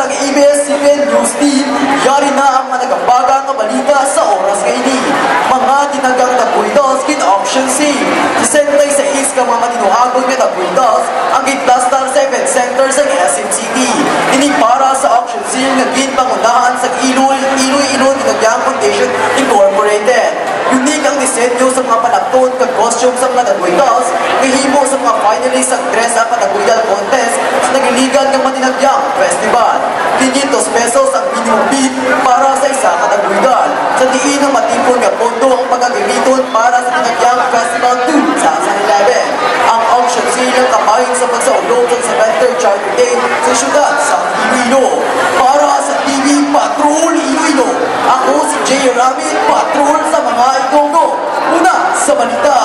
sa ABS-CBN News Team, yari na ang managabaga ng balita sa oras ngayon. Mga tinagang nagbuidos kin auction sale. 66 ka mga matinuhagon nga nagbuidos ang gitlastar sa event center sa SM City. Ini para sa auction sale nga ginpangunahan sa Iloy Tinagyang Foundation Incorporated. Unique ang disenyo sa mga panagton kag costume sa mga nagbuidos, kahimo sa mga finalists ang dress up at nagbuidal contest sa nagiligan ng Matinagyang Festival. 500 pesos ang minimum bid para sa isa ka nagbuidal. Sa diin ng matipon nga pondo ang pagagamiton para sa Tinagyang Festival 2011. Ang auction sale ang kabahin sa pagsaulong sa 73rd Charter Day sa syudad sa Iloilo. Para sa TV Patrol Iloilo, ako si Jay Ramit, patrol sa mga Itongo. Una sa balita.